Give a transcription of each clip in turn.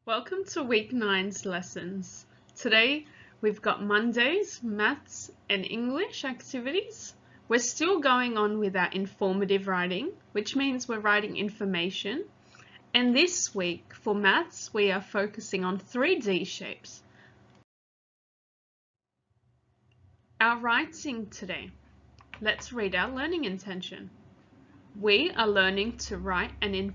Welcome to week 9's lessons. Today we've got Monday's maths and English activities. We're still going on with our informative writing, which means we're writing information. And this week for maths, we are focusing on 3D shapes. Our writing today. Let's read our learning intention. We are learning to write an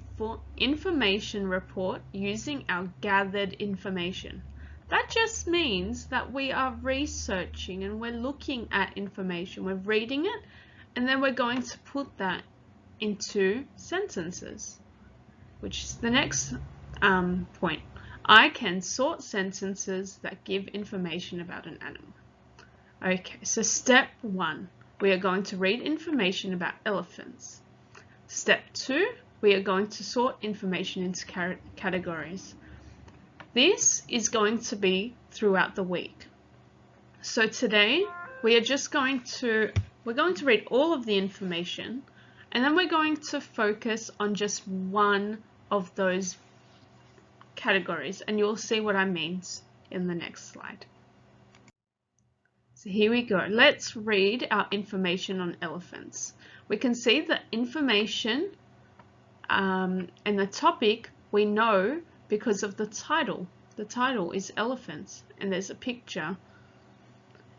information report using our gathered information. That just means that we are researching and we're looking at information. We're reading it and then we're going to put that into sentences, which is the next point. I can sort sentences that give information about an animal. Okay, so step 1, we are going to read information about elephants. Step 2, we are going to sort information into categories. This is going to be throughout the week. So today we are just going to read all of the information and then we're going to focus on just one of those categories, and you'll see what I mean in the next slide. So here we go. Let's read our information on elephants. We can see the information and the topic we know because of the title. The title is elephants and there's a picture.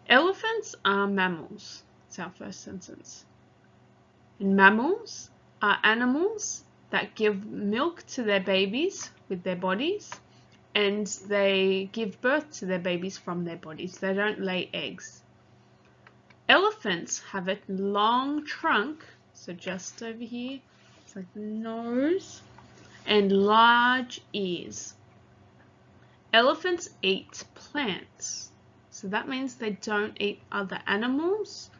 Elephants are mammals. It's our first sentence. And mammals are animals that give milk to their babies with their bodies, and they give birth to their babies from their bodies. They don't lay eggs. Elephants have a long trunk, so just over here, it's like the nose, and large ears. Elephants eat plants, so that means they don't eat other animals,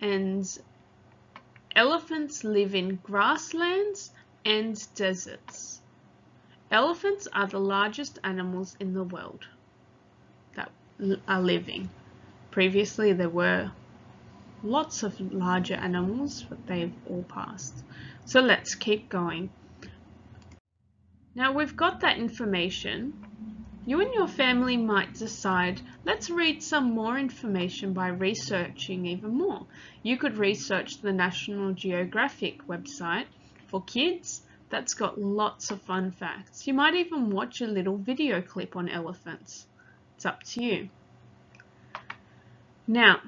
and elephants live in grasslands and deserts. Elephants are the largest animals in the world that are living. Previously there were lots of larger animals, but they've all passed. So let's keep going. Now we've got that information. You and your family might decide, let's read some more information by researching even more. You could research the National Geographic website for kids. That's got lots of fun facts. You might even watch a little video clip on elephants. It's up to you. Now,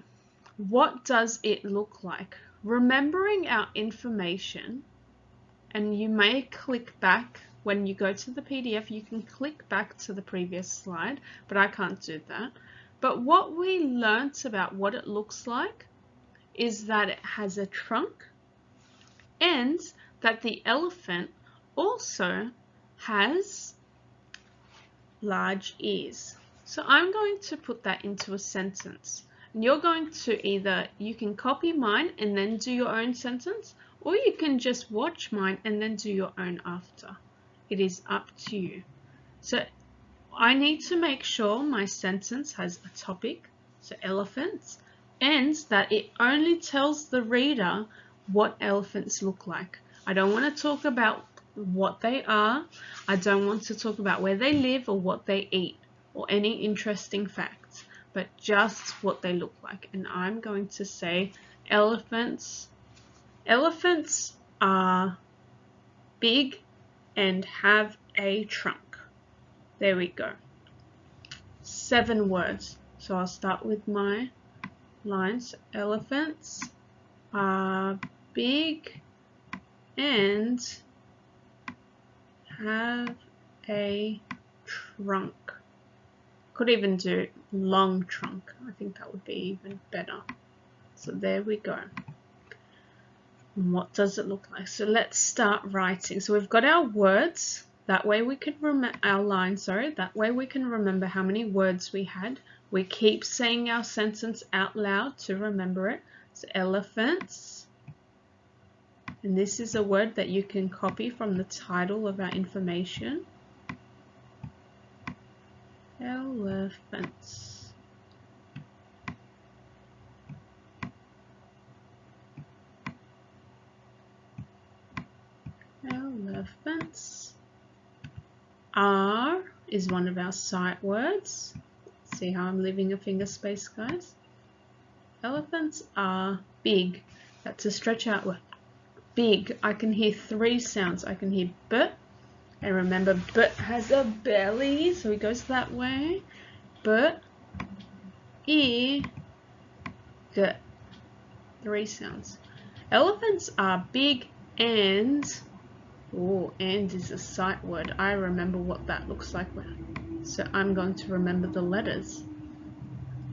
what does it look like? Remembering our information, and you may click back when you go to the PDF, you can click back to the previous slide, but I can't do that. But what we learnt about what it looks like is that it has a trunk and that the elephant also has large ears. So I'm going to put that into a sentence. And you're going to you can copy mine and then do your own sentence, or you can just watch mine and then do your own after. It is up to you. So I need to make sure my sentence has a topic, so elephants, and that it only tells the reader what elephants look like. I don't want to talk about what they are. I don't want to talk about where they live or what they eat or any interesting facts, but just what they look like. And I'm going to say elephants. Elephants are big and have a trunk. There we go. 7 words. So I'll start with my lines. Elephants are big and have a trunk. Could even do long trunk. I think that would be even better. So there we go. And what does it look like? So let's start writing. So we've got our words. That way we can remember our lines, that way we can remember how many words we had. We keep saying our sentence out loud to remember it. So elephants. And this is a word that you can copy from the title of our information. Elephants. Elephants are is one of our sight words. See how I'm leaving a finger space, guys? Elephants are big. That's a stretch out word. Big. I can hear 3 sounds. I can hear B, and remember B has a belly, so it goes that way. B, E, G. 3 sounds. Elephants are big and, oh, and is a sight word. I remember what that looks like. So I'm going to remember the letters.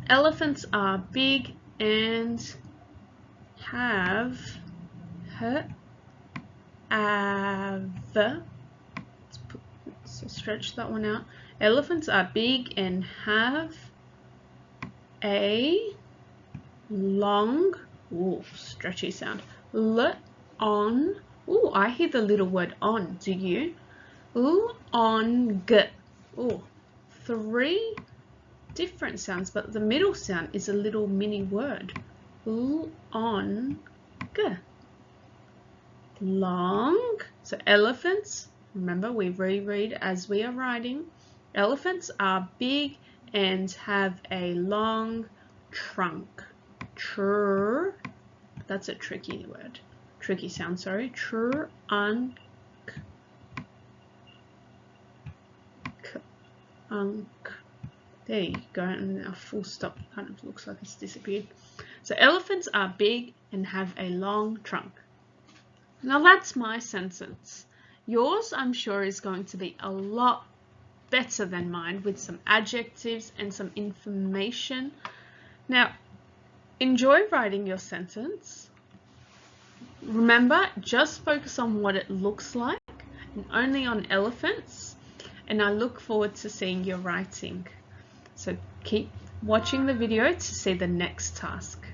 Elephants are big and have so stretch that one out. Elephants are big and have a long, ooh, stretchy sound. On. Ooh, I hear the little word on. Do you? Long. Ooh, 3 different sounds, but the middle sound is a little mini word. Long. Long. So elephants, remember we reread as we are writing. Elephants are big and have a long trunk. That's a tricky word. Tricky sound, sorry. Trunk. There you go, and our full stop kind of looks like it's disappeared. So elephants are big and have a long trunk. Now that's my sentence. Yours, I'm sure, is going to be a lot better than mine with some adjectives and some information. Now, enjoy writing your sentence. Remember, just focus on what it looks like and only on elephants. And I look forward to seeing your writing. So keep watching the video to see the next task.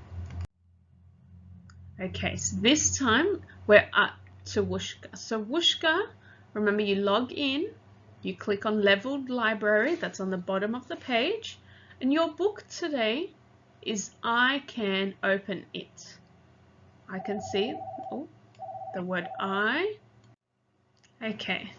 Okay, so this time we're up to Whooshkaa. So Whooshkaa, remember you log in, you click on Leveled Library, that's on the bottom of the page, and your book today is I Can Open It. I can see the word I. Okay,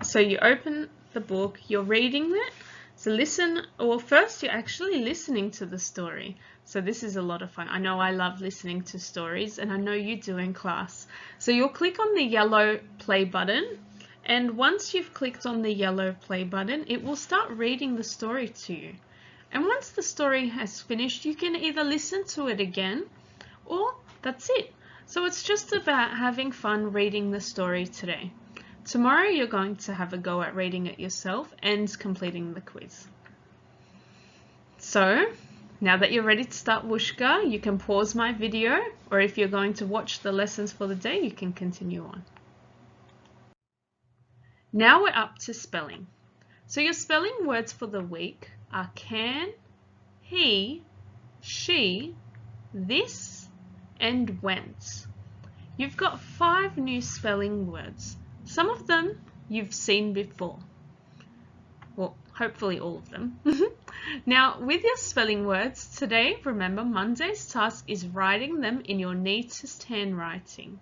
so you open the book, you're reading it. So listen, or first you're actually listening to the story. So this is a lot of fun. I know I love listening to stories, and I know you do in class. So you'll click on the yellow play button, and once you've clicked on the yellow play button, it will start reading the story to you. And once the story has finished, you can either listen to it again, or that's it. So it's just about having fun reading the story today. Tomorrow you're going to have a go at reading it yourself and completing the quiz. So now that you're ready to start Whooshkaa, you can pause my video, or if you're going to watch the lessons for the day, you can continue on. Now we're up to spelling. So your spelling words for the week are can, he, she, this, and went. You've got 5 new spelling words. Some of them you've seen before. Well, hopefully all of them. Now, with your spelling words, today, remember, Monday's task is writing them in your neatest handwriting.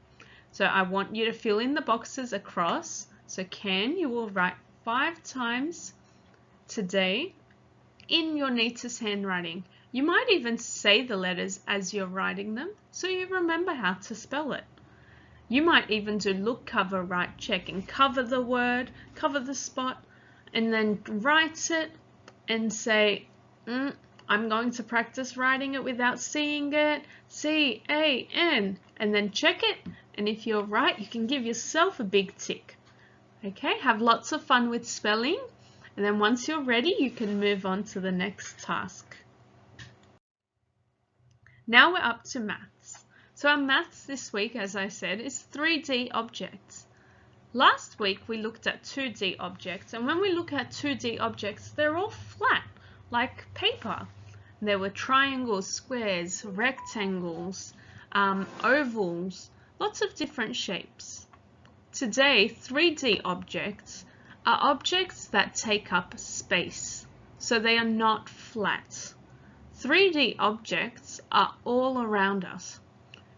So I want you to fill in the boxes across. So can, you will write 5 times today in your neatest handwriting. You might even say the letters as you're writing them, so you remember how to spell it. You might even do look, cover, write, check, and cover the word, cover the spot, and then write it and say, I'm going to practice writing it without seeing it, C-A-N, and then check it, and if you're right, you can give yourself a big tick. Okay, have lots of fun with spelling, and then once you're ready, you can move on to the next task. Now we're up to maths. So our maths this week, as I said, is 3D objects. Last week we looked at 2D objects, and when we look at 2D objects, they're all flat, like paper. There were triangles, squares, rectangles, ovals, lots of different shapes. Today, 3D objects are objects that take up space, so they are not flat. 3D objects are all around us.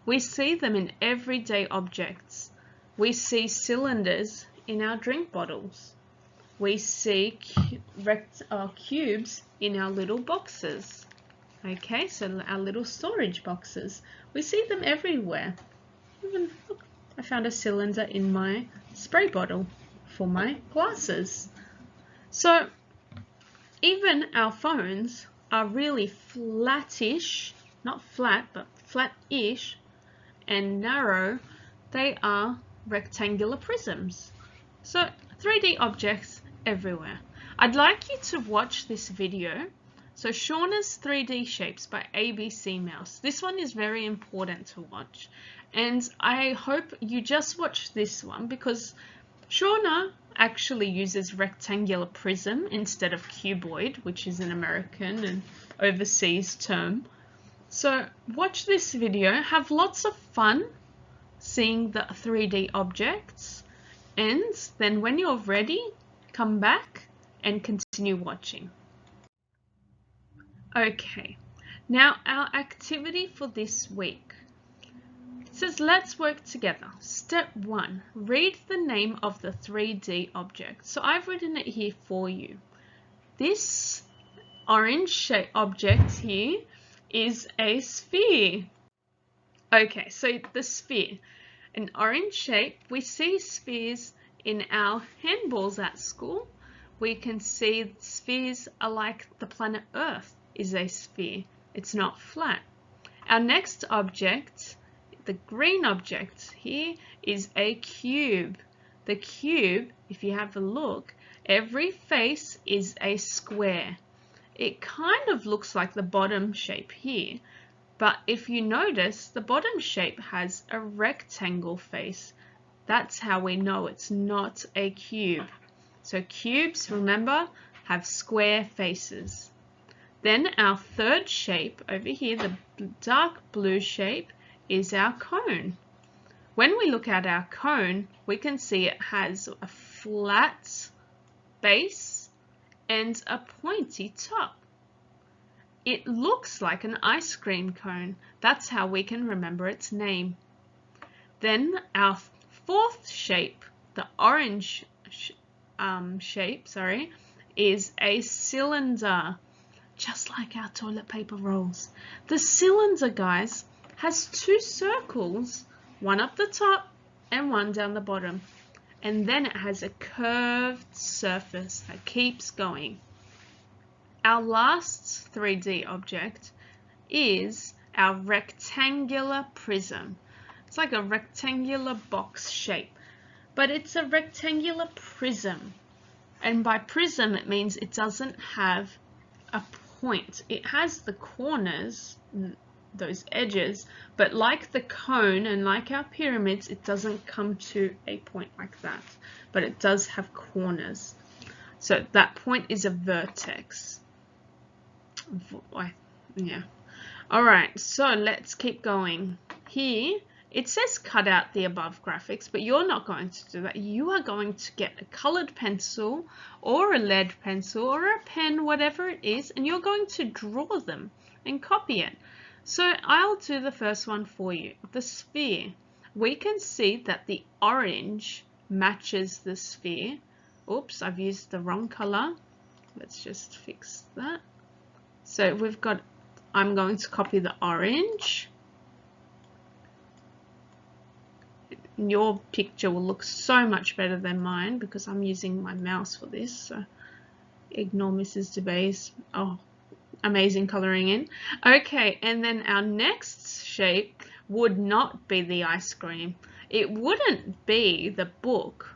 We see them in everyday objects. We see cylinders in our drink bottles. we see cubes in our little boxes. Okay, so our little storage boxes. We see them everywhere. Even, look, I found a cylinder in my spray bottle for my glasses. So even our phones are really flattish, not flat, but flat-ish and narrow. They are rectangular prisms. So 3D objects everywhere. I'd like you to watch this video. So Shauna's 3D Shapes by ABC Mouse. This one is very important to watch. And I hope you just watch this one because Shauna actually uses rectangular prism instead of cuboid, which is an American and overseas term. So watch this video, have lots of fun seeing the 3D objects, and then when you're ready, come back and continue watching. Okay, now our activity for this week. It says, let's work together. Step 1, read the name of the 3D object. So I've written it here for you. This orange shape object here is a sphere. Okay, so the sphere, an orange shape. We see spheres in our handballs at school. We can see spheres are like the planet Earth is a sphere. It's not flat. Our next object, the green object here, is a cube. The cube, if you have a look, every face is a square. It kind of looks like the bottom shape here, but if you notice, the bottom shape has a rectangle face. That's how we know it's not a cube. So cubes, remember, have square faces. Then our third shape over here, the dark blue shape, is our cone. When we look at our cone, we can see it has a flat base and a pointy top. It looks like an ice cream cone. That's how we can remember its name. Then our fourth shape, the orange shape, is a cylinder, just like our toilet paper rolls. The cylinder, guys, has two circles, one up the top and one down the bottom. And then it has a curved surface that keeps going. Our last 3D object is our rectangular prism. It's like a rectangular box shape, but it's a rectangular prism. And by prism, it means it doesn't have a point. It has the corners, those edges, but like the cone and like our pyramids, it doesn't come to a point like that, but it does have corners. So that point is a vertex. Yeah. All right, so let's keep going. Here, it says cut out the above graphics, but you're not going to do that. You are going to get a colored pencil or a lead pencil or a pen, whatever it is, and you're going to draw them and copy it. So I'll do the first one for you. The sphere. We can see that the orange matches the sphere. Oops, I've used the wrong color. Let's just fix that. So we've got, I'm going to copy the orange. Your picture will look so much better than mine because I'm using my mouse for this. So ignore Mrs. DeBay's amazing coloring in. Okay, and then our next shape would not be the ice cream. It wouldn't be the book,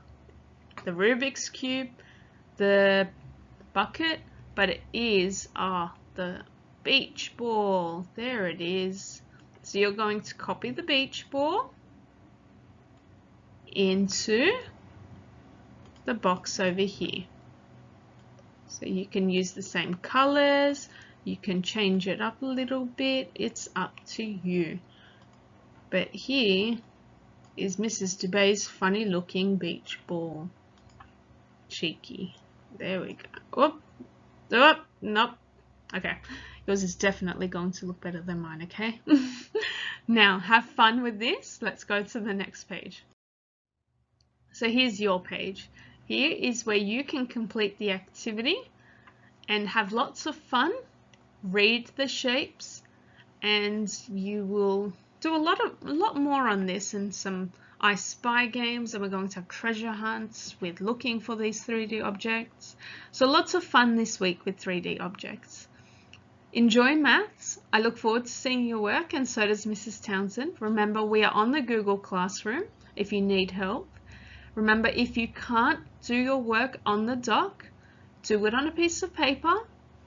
the Rubik's Cube, the bucket, but it is the beach ball. There it is. So you're going to copy the beach ball into the box over here. So you can use the same colors, you can change it up a little bit, it's up to you. But here is Mrs. DeBay's funny looking beach ball. Cheeky. There we go. Oh, nope. Okay, yours is definitely going to look better than mine, okay? Now, have fun with this. Let's go to the next page. So here's your page. Here is where you can complete the activity and have lots of fun, read the shapes, and you will do a lot more on this in some I Spy games, and we're going to have treasure hunts with looking for these 3D objects. So lots of fun this week with 3D objects. Enjoy maths. I look forward to seeing your work, and so does Mrs. Townsend. Remember, we are on the Google Classroom if you need help. Remember, if you can't do your work on the doc, do it on a piece of paper.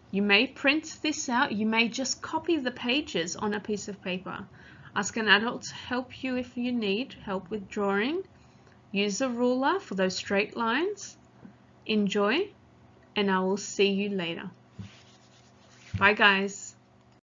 You may print this out. You may just copy the pages on a piece of paper. Ask an adult to help you if you need help with drawing. Use a ruler for those straight lines. Enjoy, and I will see you later. Bye, guys.